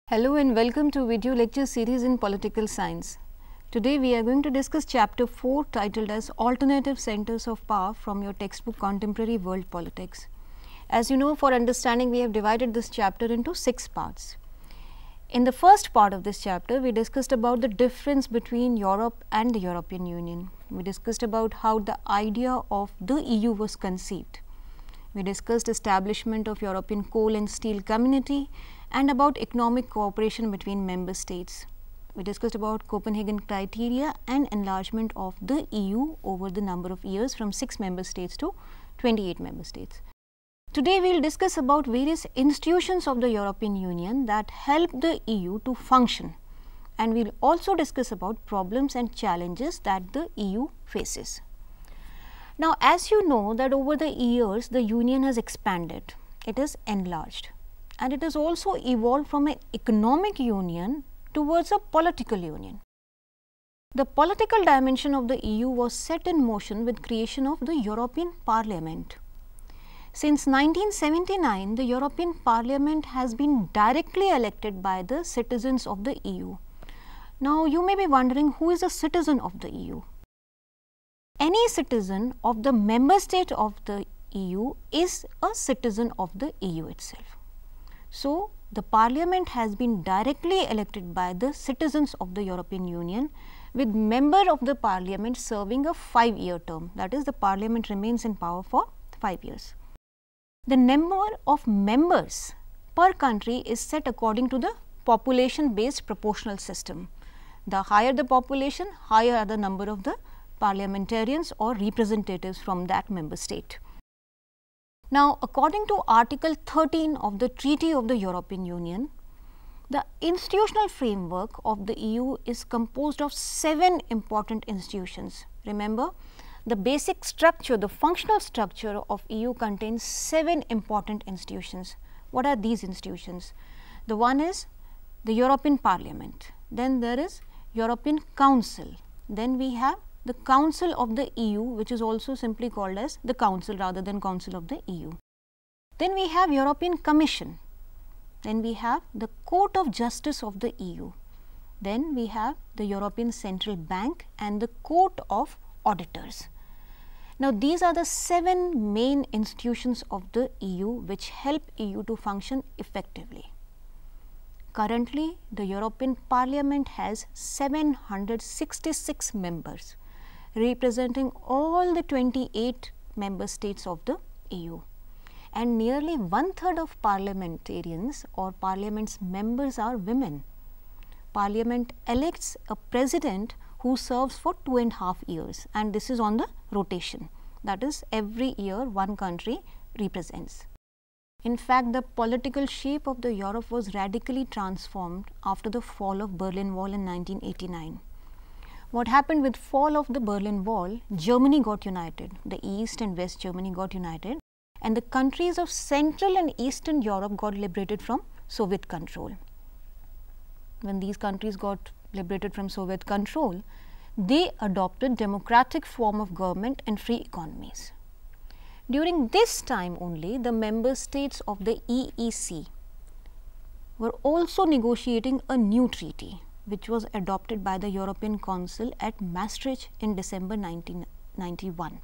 Hello and welcome to video lecture series in political science. Today we are going to discuss chapter 4 titled as Alternative Centers of Power from your textbook Contemporary World Politics. As you know, for understanding we have divided this chapter into 6 parts. In the first part of this chapter we discussed about the difference between Europe and the European Union. We discussed about how the idea of the EU was conceived. We discussed establishment of European coal and steel community and about economic cooperation between member states. We discussed about Copenhagen criteria and enlargement of the EU over the number of years from 6 member states to 28 member states. Today we will discuss about various institutions of the European Union that help the EU to function, and we will also discuss about problems and challenges that the EU faces. Now, as you know that over the years the Union has expanded, it has enlarged, and it has also evolved from an economic union towards a political union. The political dimension of the EU was set in motion with creation of the European Parliament. Since 1979, the European Parliament has been directly elected by the citizens of the EU. Now, you may be wondering who is a citizen of the EU. Any citizen of the member state of the EU is a citizen of the EU itself. So, the Parliament has been directly elected by the citizens of the European Union, with member of the Parliament serving a 5-year term, that is, the Parliament remains in power for 5 years. The number of members per country is set according to the population based proportional system. The higher the population, higher are the number of the parliamentarians or representatives from that member state. Now, according to Article 13 of the Treaty of the European Union, the institutional framework of the EU is composed of 7 important institutions. Remember, the basic structure, the functional structure of EU contains 7 important institutions. What are these institutions? The one is the European Parliament, then there is European Council, then we have the Council of the EU, which is also simply called as the Council rather than Council of the EU. Then we have European Commission, then we have the Court of Justice of the EU, then we have the European Central Bank and the Court of Auditors. Now, these are the 7 main institutions of the EU which help EU to function effectively. Currently, the European Parliament has 766 members, representing all the 28 member states of the EU, and nearly 1/3 of parliamentarians or parliament's members are women. Parliament elects a president who serves for 2.5 years, and this is on the rotation, that is, every year one country represents. In fact, the political shape of the Europe was radically transformed after the fall of Berlin Wall in 1989. What happened with fall of the Berlin Wall? Germany got united, the East and West Germany got united, and the countries of Central and Eastern Europe got liberated from Soviet control. When these countries got liberated from Soviet control, they adopted democratic form of government and free economies. During this time only, the member states of the EEC were also negotiating a new treaty, which was adopted by the European Council at Maastricht in December 1991.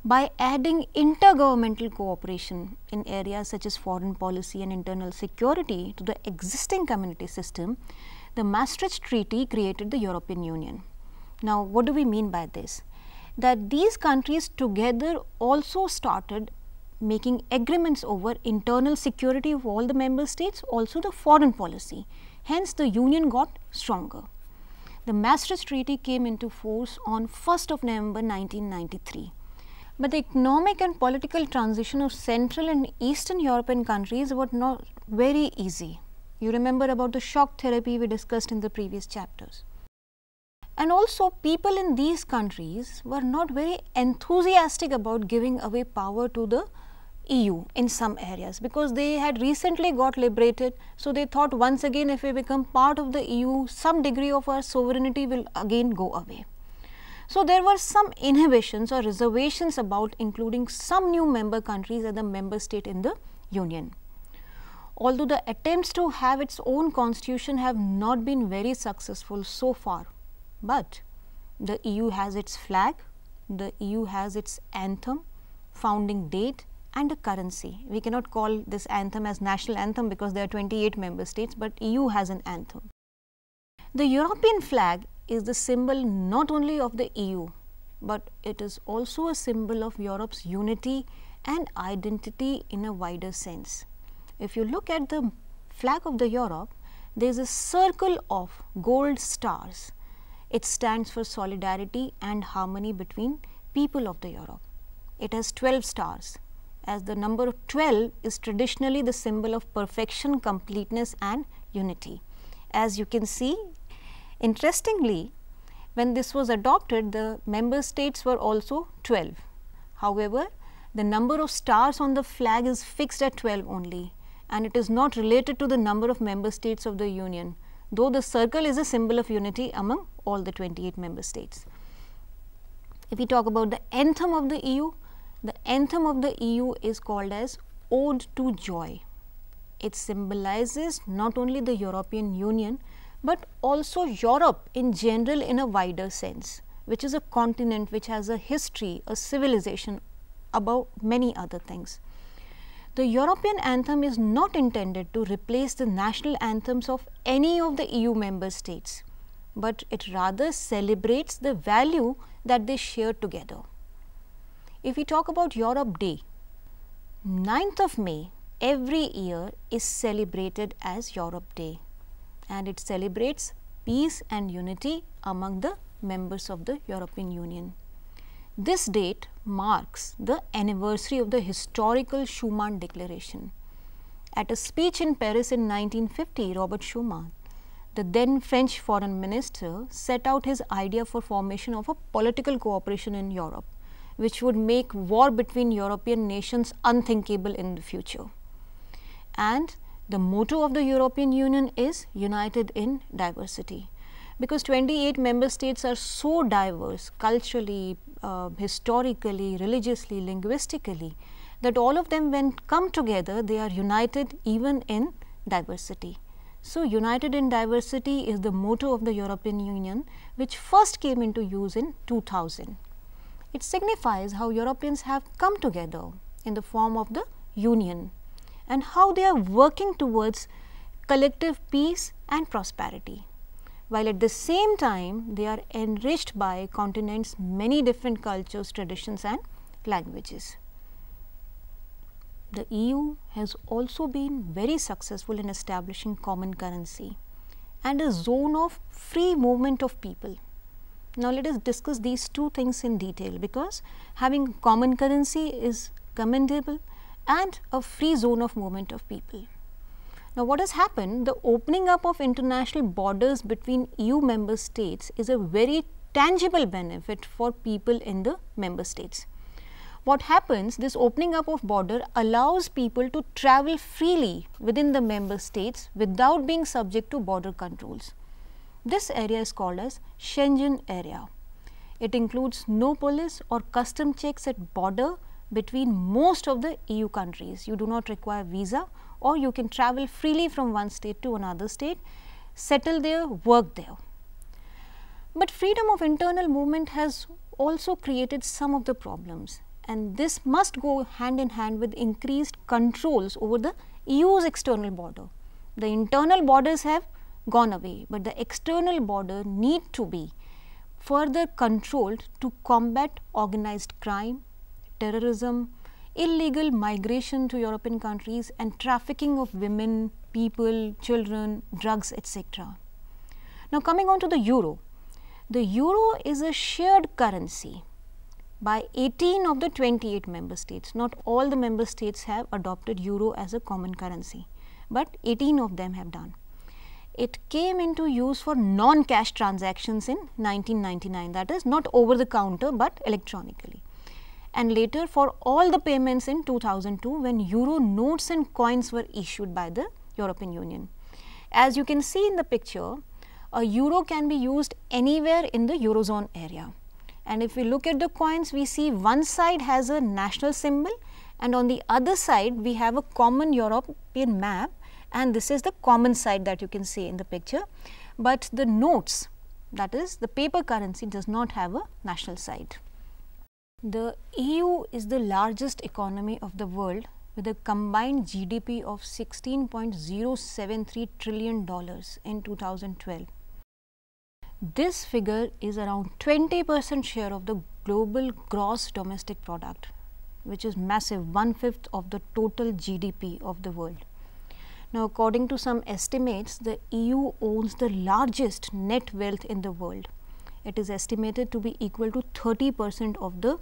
By adding intergovernmental cooperation in areas such as foreign policy and internal security to the existing community system, the Maastricht Treaty created the European Union. Now, what do we mean by this? That these countries together also started making agreements over internal security of all the member states, also the foreign policy. Hence, the Union got stronger. The Maastricht Treaty came into force on 1st of November 1993. But the economic and political transition of Central and Eastern European countries were not very easy. You remember about the shock therapy we discussed in the previous chapters. And also, people in these countries were not very enthusiastic about giving away power to the EU in some areas, because they had recently got liberated. So, they thought once again if we become part of the EU, some degree of our sovereignty will again go away. So, there were some inhibitions or reservations about including some new member countries as a member state in the Union. although the attempts to have its own constitution have not been very successful so far. But the EU has its flag, the EU has its anthem, founding date and a currency. We cannot call this anthem as national anthem because there are 28 member states, but EU has an anthem. The European flag is the symbol not only of the EU, but it is also a symbol of Europe's unity and identity in a wider sense. If you look at the flag of the Europe, there is a circle of gold stars. It stands for solidarity and harmony between people of the Europe. It has 12 stars, as the number 12 is traditionally the symbol of perfection, completeness and unity. As you can see, interestingly, when this was adopted, the member states were also 12. However, the number of stars on the flag is fixed at 12 only, and it is not related to the number of member states of the Union, though the circle is a symbol of unity among all the 28 member states. If we talk about the anthem of the EU, the anthem of the EU is called as Ode to Joy. It symbolizes not only the European Union, but also Europe in general in a wider sense, which is a continent which has a history, a civilization above many other things. The European anthem is not intended to replace the national anthems of any of the EU member states, but it rather celebrates the value that they share together. If we talk about Europe Day, 9th of May every year is celebrated as Europe Day, and it celebrates peace and unity among the members of the European Union. This date marks the anniversary of the historical Schuman Declaration. At a speech in Paris in 1950, Robert Schuman, the then French foreign minister, set out his idea for formation of a political cooperation in Europe, which would make war between European nations unthinkable in the future. And the motto of the European Union is United in Diversity, because 28 member states are so diverse culturally, historically, religiously, linguistically, that all of them, when come together, they are united even in diversity. So, United in Diversity is the motto of the European Union, which first came into use in 2000. It signifies how Europeans have come together in the form of the Union and how they are working towards collective peace and prosperity, while at the same time they are enriched by continent's many different cultures, traditions and languages. The EU has also been very successful in establishing common currency and a zone of free movement of people. Now, let us discuss these two things in detail, because having common currency is commendable and a free zone of movement of people. Now, what has happened? The opening up of international borders between EU member states is a very tangible benefit for people in the member states. What happens? This opening up of border allows people to travel freely within the member states without being subject to border controls. This area is called as Schengen area. It includes no police or custom checks at border between most of the EU countries. You do not require visa, or you can travel freely from one state to another state, settle there, work there. But freedom of internal movement has also created some of the problems, and this must go hand in hand with increased controls over the EU's external border. The internal borders have gone away, but the external border need to be further controlled to combat organized crime, terrorism, illegal migration to European countries and trafficking of women, people, children, drugs, etc. Now, coming on to the euro. The euro is a shared currency by 18 of the 28 member states. Not all the member states have adopted euro as a common currency, but 18 of them have done. It came into use for non-cash transactions in 1999, that is not over the counter but electronically, and later for all the payments in 2002, when euro notes and coins were issued by the European Union. As you can see in the picture, a euro can be used anywhere in the Eurozone area. And if we look at the coins, we see one side has a national symbol and on the other side we have a common European map, and this is the common side that you can see in the picture, but the notes, that is the paper currency, does not have a national side. The EU is the largest economy of the world with a combined GDP of $16.073 trillion in 2012. This figure is around 20% share of the global gross domestic product, which is massive, 1/5 of the total GDP of the world. Now, according to some estimates, the EU owns the largest net wealth in the world. It is estimated to be equal to 30% of the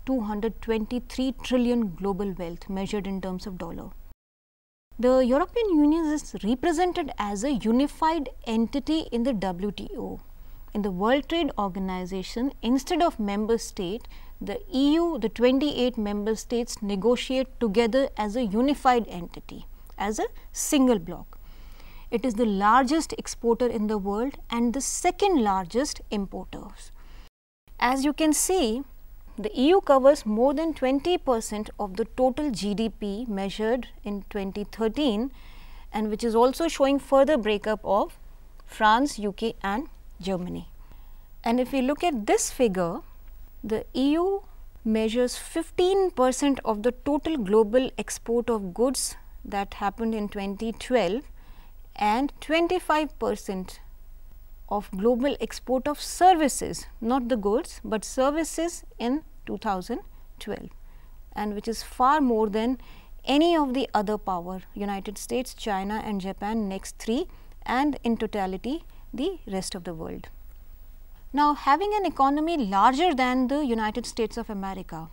223 trillion global wealth measured in terms of dollar. The European Union is represented as a unified entity in the WTO. In the World Trade Organization, instead of member state, the EU, the 28 member states negotiate together as a unified entity, as a single bloc. It is the largest exporter in the world and the second largest importer. As you can see, the EU covers more than 20% of the total GDP measured in 2013, and which is also showing further breakup of France, UK and Germany. And if we look at this figure, the EU measures 15% of the total global export of goods that happened in 2012 and 25% of global export of services, not the goods, but services in 2012, and which is far more than any of the other power, United States, China and Japan, next three, and in totality the rest of the world. Now, having an economy larger than the United States of America,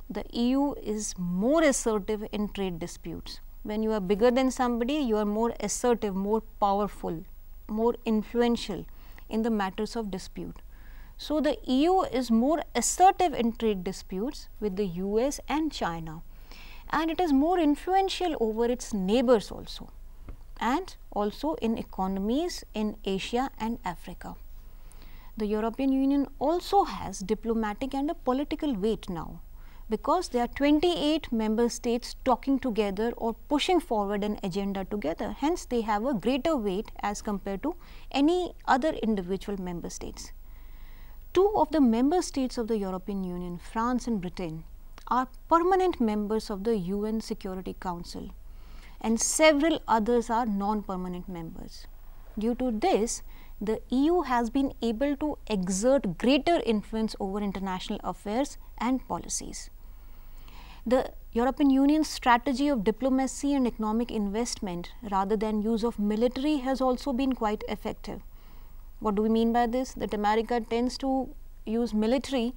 the EU is more assertive in trade disputes. When you are bigger than somebody, you are more assertive, more powerful, more influential in the matters of dispute. So, the EU is more assertive in trade disputes with the US and China, and it is more influential over its neighbors also, and also in economies in Asia and Africa. The European Union also has diplomatic and a political weight now, because there are 28 member states talking together or pushing forward an agenda together. Hence, they have a greater weight as compared to any other individual member states. Two of the member states of the European Union, France and Britain, are permanent members of the UN Security Council, and several others are non-permanent members. Due to this, the EU has been able to exert greater influence over international affairs and policies. The European Union's strategy of diplomacy and economic investment rather than use of military has also been quite effective. What do we mean by this? That America tends to use military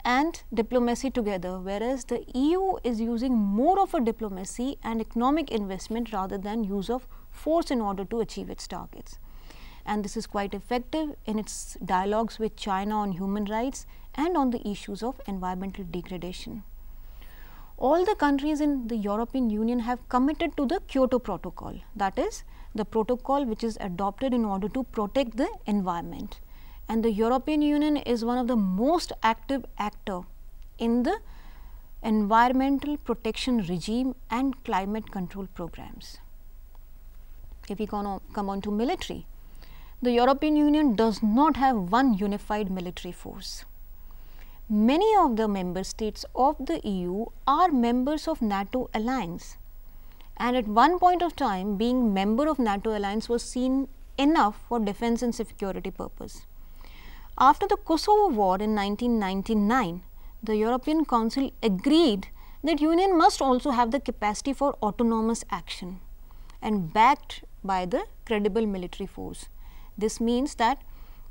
and diplomacy together, whereas the EU is using more of a diplomacy and economic investment rather than use of force in order to achieve its targets. And this is quite effective in its dialogues with China on human rights and on the issues of environmental degradation. All the countries in the European Union have committed to the Kyoto Protocol, that is the protocol which is adopted in order to protect the environment. And the European Union is one of the most active actor in the environmental protection regime and climate control programs. If we come on to military, the European Union does not have one unified military force. Many of the member states of the EU are members of NATO alliance, and at one point of time being member of NATO alliance was seen enough for defense and security purpose. After the Kosovo war in 1999, the European Council agreed that Union must also have the capacity for autonomous action and backed by the credible military force. This means that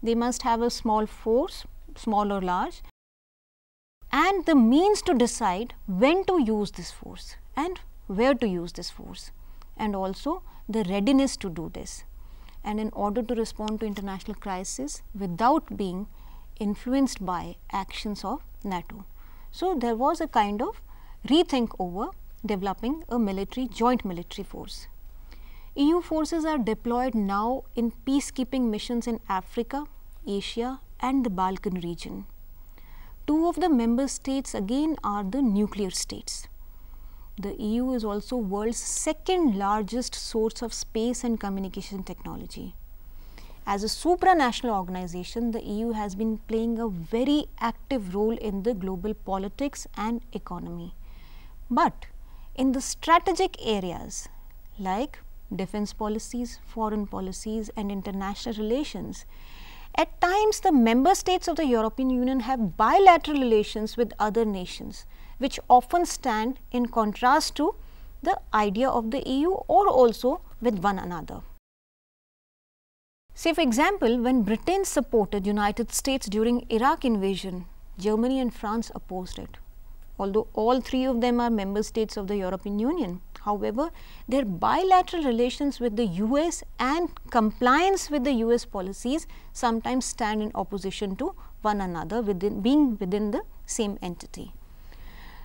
they must have a small force, small or large, and the means to decide when to use this force and where to use this force, and also the readiness to do this, and in order to respond to international crisis without being influenced by actions of NATO. So, there was a kind of rethink over developing a joint military force. EU forces are deployed now in peacekeeping missions in Africa, Asia and the Balkan region. Two of the member states again are the nuclear states. the EU is also world's second largest source of space and communication technology. As a supranational organization, the EU has been playing a very active role in the global politics and economy. But in the strategic areas like defense policies, foreign policies and international relations, at times the member states of the European Union have bilateral relations with other nations, which often stand in contrast to the idea of the EU or also with one another. Say for example, when Britain supported United States during Iraq invasion, Germany and France opposed it. Although all three of them are member states of the European Union, however, their bilateral relations with the US and compliance with the US policies sometimes stand in opposition to one another being within the same entity.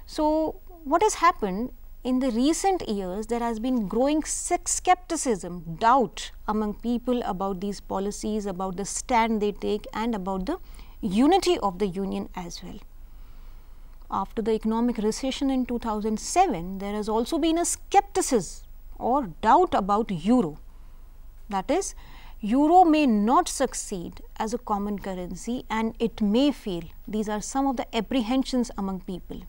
So, what has happened in the recent years, there has been growing skepticism, doubt among people about these policies, about the stand they take and about the unity of the Union as well. After the economic recession in 2007, there has also been a skepticism or doubt about euro. That is, euro may not succeed as a common currency and it may fail. These are some of the apprehensions among people.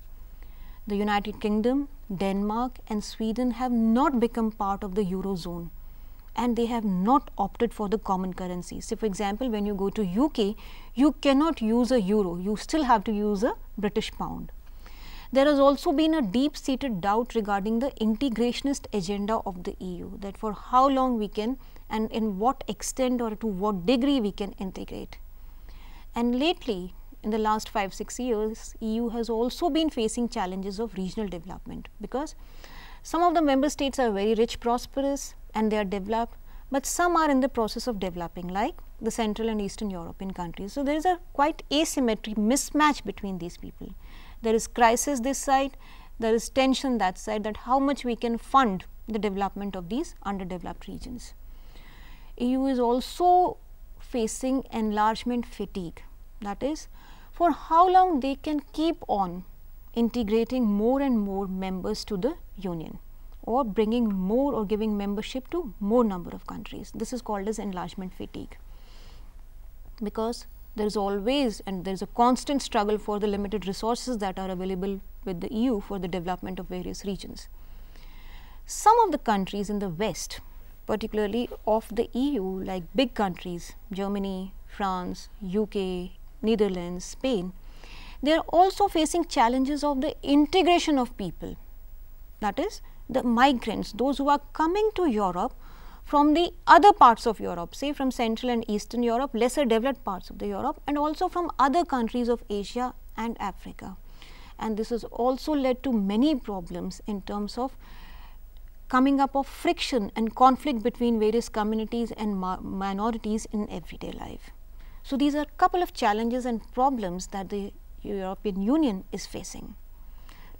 The United Kingdom, Denmark and Sweden have not become part of the Eurozone and they have not opted for the common currency. So, for example, when you go to UK, you cannot use a euro, you still have to use a British pound. There has also been a deep-seated doubt regarding the integrationist agenda of the EU, that for how long we can and in what extent or to what degree we can integrate. And lately, in the last 5-6 years, EU has also been facing challenges of regional development, because some of the member states are very rich, prosperous and they are developed, but some are in the process of developing, like the Central and Eastern European countries. So, there is a quite asymmetry, mismatch between these people. There is crisis this side, there is tension that side, that how much we can fund the development of these underdeveloped regions. EU is also facing enlargement fatigue, that is, for how long they can keep on integrating more and more members to the Union or bringing more or giving membership to more number of countries. This is called as enlargement fatigue, because there is always and there is a constant struggle for the limited resources that are available with the EU for the development of various regions. Some of the countries in the West, particularly of the EU, like big countries, Germany, France, UK, Netherlands, Spain, they are also facing challenges of the integration of people, that is the migrants, those who are coming to Europe from the other parts of Europe, say from Central and Eastern Europe, lesser developed parts of the Europe, and also from other countries of Asia and Africa. And this has also led to many problems in terms of coming up of friction and conflict between various communities and minorities in everyday life. So, these are a couple of challenges and problems that the European Union is facing.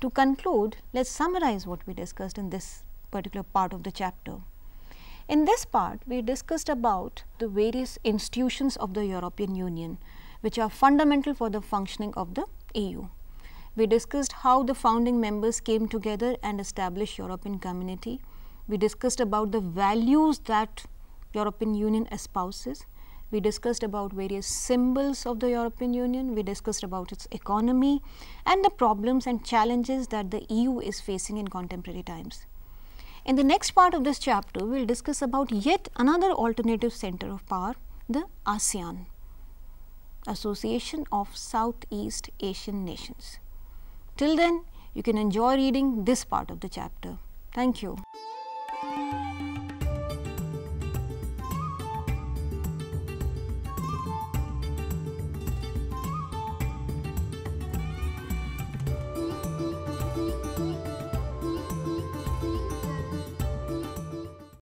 To conclude, let us summarize what we discussed in this particular part of the chapter. In this part, we discussed about the various institutions of the European Union, which are fundamental for the functioning of the EU. We discussed how the founding members came together and established European Community. We discussed about the values that European Union espouses. We discussed about various symbols of the European Union. We discussed about its economy and the problems and challenges that the EU is facing in contemporary times. In the next part of this chapter, we will discuss about yet another alternative center of power, the ASEAN, Association of Southeast Asian Nations. Till then, you can enjoy reading this part of the chapter. Thank you.